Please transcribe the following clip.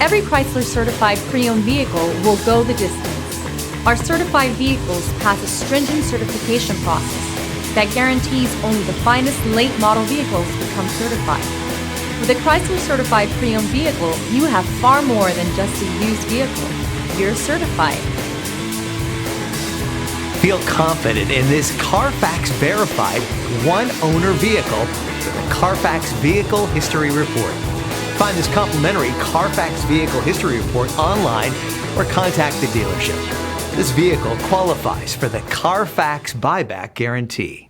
every Chrysler certified pre-owned vehicle will go the distance. Our certified vehicles pass a stringent certification process that guarantees only the finest late model vehicles become certified. With a Chrysler certified pre-owned vehicle, you have far more than just a used vehicle. You're certified. Feel confident in this Carfax verified one-owner vehicle with a Carfax Vehicle History Report. Find this complimentary Carfax Vehicle History Report online or contact the dealership. This vehicle qualifies for the Carfax Buyback Guarantee.